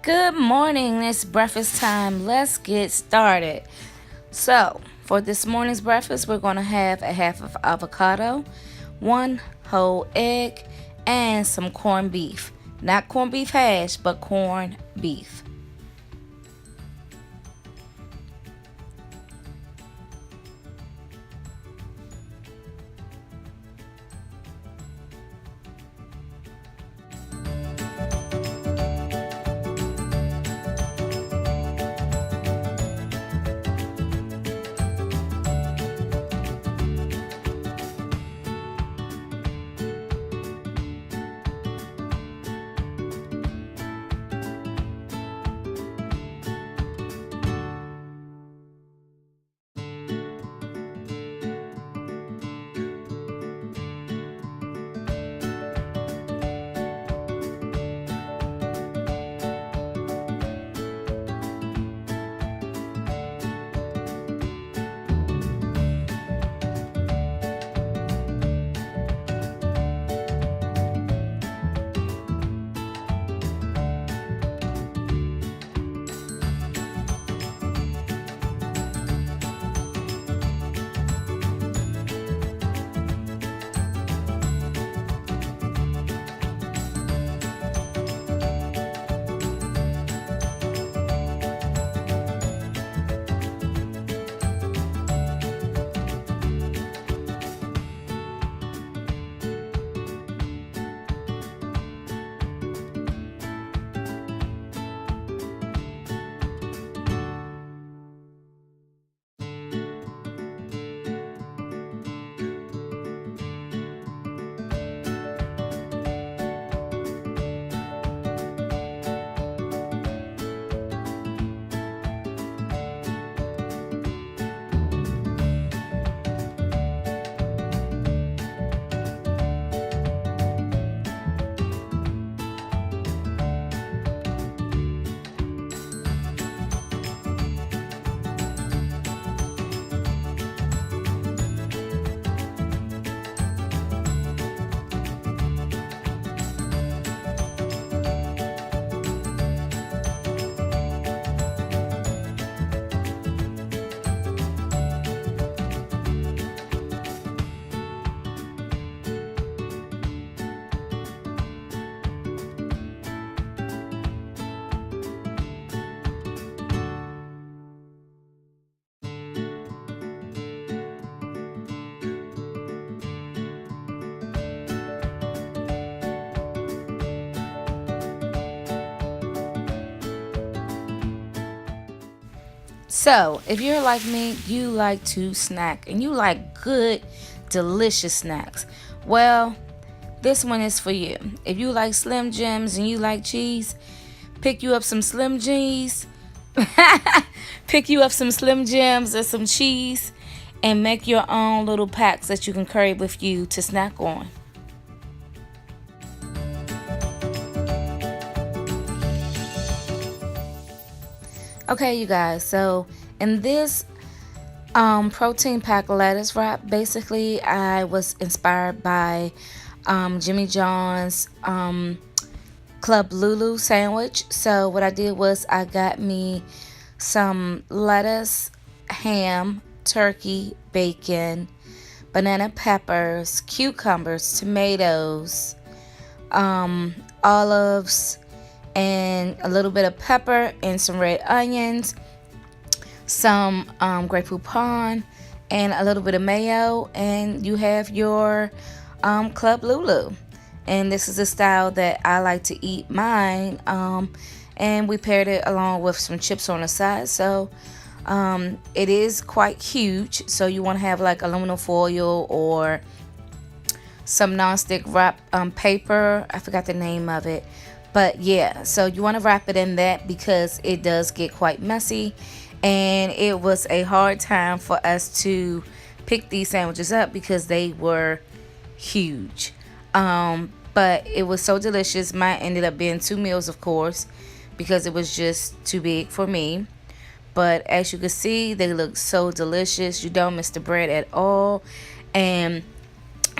Good morning, it's breakfast time. Let's get started. So, for this morning's breakfast, we're going to have a half of avocado, one whole egg, and some corned beef. Not corned beef hash, but corned beef. So, if you're like me, you like to snack and you like good, delicious snacks. Well, this one is for you. If you like Slim Jims and you like cheese, pick you up some Slim Jims, pick you up some Slim Jims and some cheese, and make your own little packs that you can carry with you to snack on. Okay, you guys, so in this protein pack lettuce wrap, basically I was inspired by Jimmy John's Club Lulu sandwich. So what I did was I got me some lettuce, ham, turkey, bacon, banana peppers, cucumbers, tomatoes, olives, and a little bit of pepper and some red onions, some Grey Poupon, and a little bit of mayo, and you have your Club Lulu. And this is the style that I like to eat mine, and we paired it along with some chips on the side. So it is quite huge, so you want to have like aluminum foil or some non-stick wrap paper. I forgot the name of it. But yeah, so you want to wrap it in that because it does get quite messy. And it was a hard time for us to pick these sandwiches up because they were huge. But it was so delicious. Mine ended up being 2 meals, of course, because it was just too big for me. But as you can see, they look so delicious. You don't miss the bread at all. And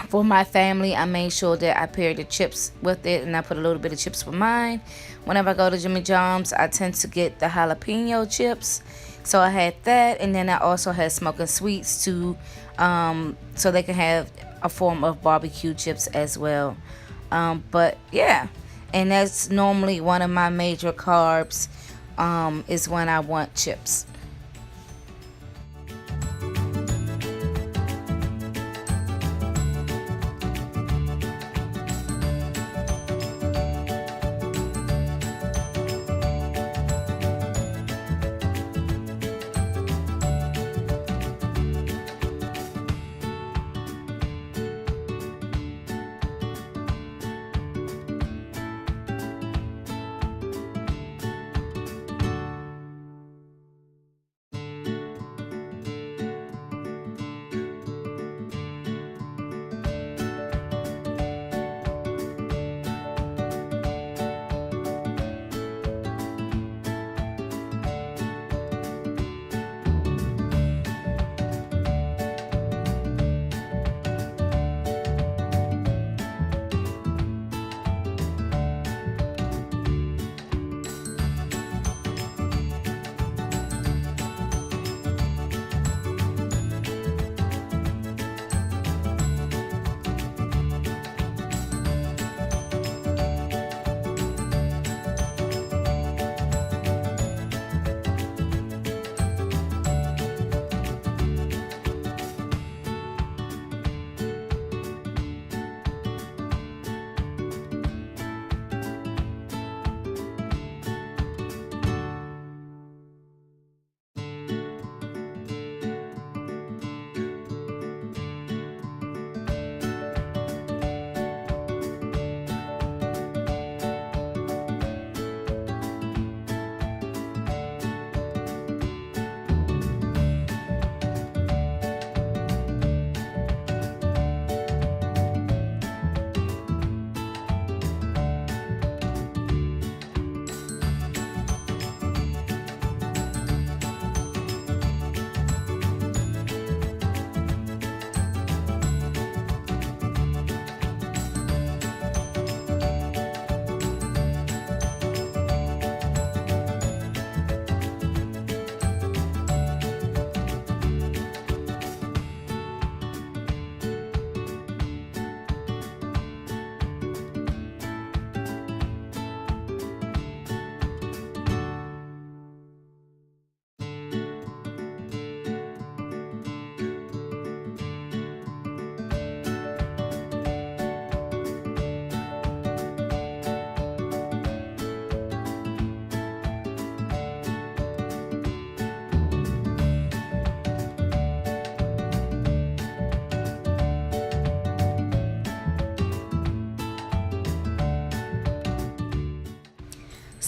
For my family, I made sure that I paired the chips with it, and I put a little bit of chips for mine. Whenever I go to Jimmy John's, I tend to get the jalapeno chips, so I had that. And then I also had smoking sweets to so they can have a form of barbecue chips as well. But yeah, and that's normally one of my major carbs, is when I want chips.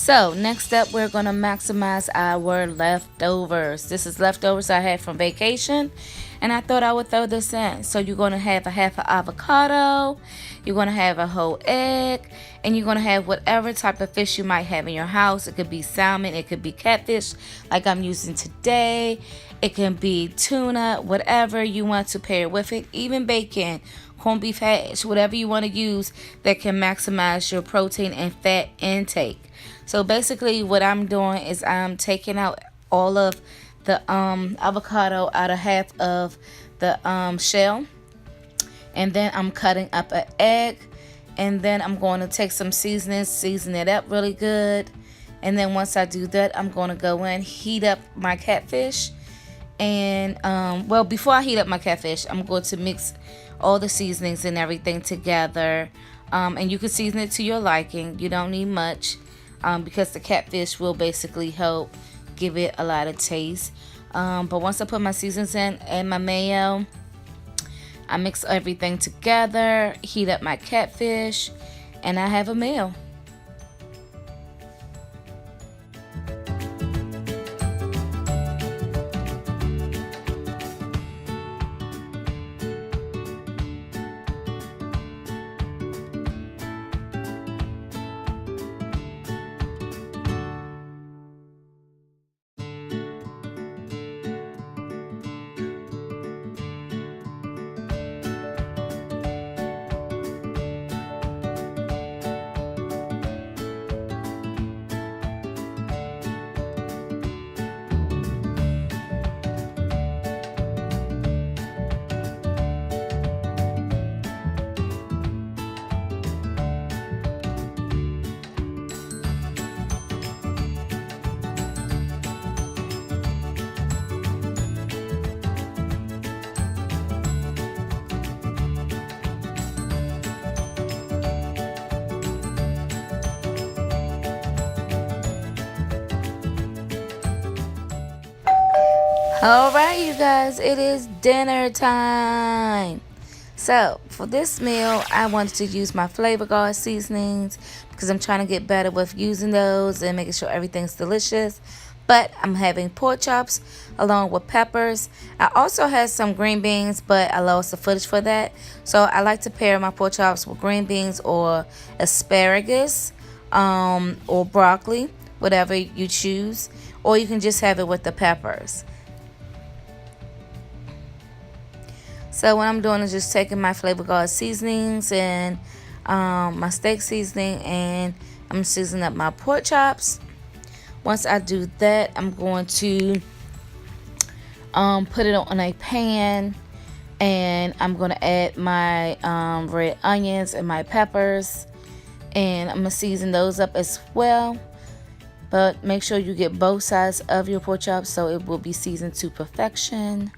So next up, we're going to maximize our leftovers. This is leftovers I had from vacation, and I thought I would throw this in. So you're going to have a half an avocado, you're going to have a whole egg, and you're going to have whatever type of fish you might have in your house. It could be salmon, it could be catfish like I'm using today, it can be tuna, whatever you want to pair with it, even bacon, corned beef hash, whatever you want to use that can maximize your protein and fat intake. So basically what I'm doing is I'm taking out all of the avocado out of half of the shell, and then I'm cutting up an egg, and then I'm going to take some seasoning, season it up really good, and then once I do that, I'm going to go in, heat up my catfish, and well, before I heat up my catfish, I'm going to mix all the seasonings and everything together, and you can season it to your liking. You don't need much. Because the catfish will basically help give it a lot of taste. But once I put my seasons in and my mayo, I mix everything together, heat up my catfish, and I have a meal. Alright, you guys, it is dinner time. So, for this meal, I wanted to use my Flavor Guard seasonings because I'm trying to get better with using those and making sure everything's delicious. But I'm having pork chops along with peppers. I also had some green beans, but I lost the footage for that. So, I like to pair my pork chops with green beans or asparagus or broccoli, whatever you choose. Or you can just have it with the peppers. So what I'm doing is just taking my Flavor Guard seasonings and my steak seasoning, and I'm seasoning up my pork chops. Once I do that, I'm going to put it on a pan, and I'm going to add my red onions and my peppers, and I'm going to season those up as well. But make sure you get both sides of your pork chops so it will be seasoned to perfection.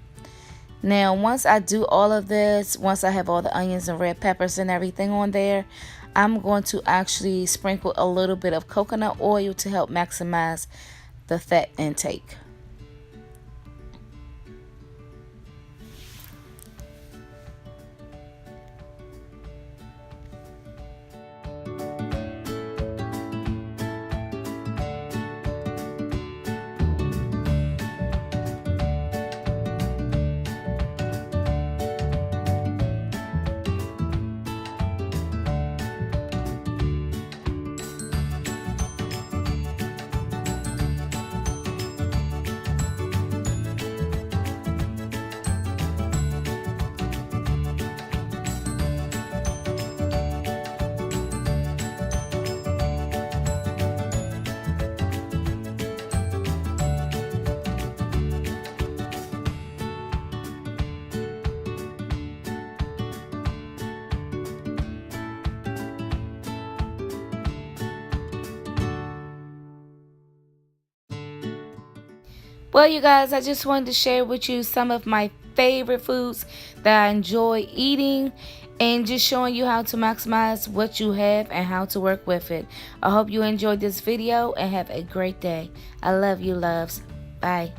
Now, once I do all of this, once I have all the onions and red peppers and everything on there, I'm going to actually sprinkle a little bit of coconut oil to help maximize the fat intake. Well, you guys, I just wanted to share with you some of my favorite foods that I enjoy eating and just showing you how to maximize what you have and how to work with it. I hope you enjoyed this video and have a great day. I love you, loves. Bye.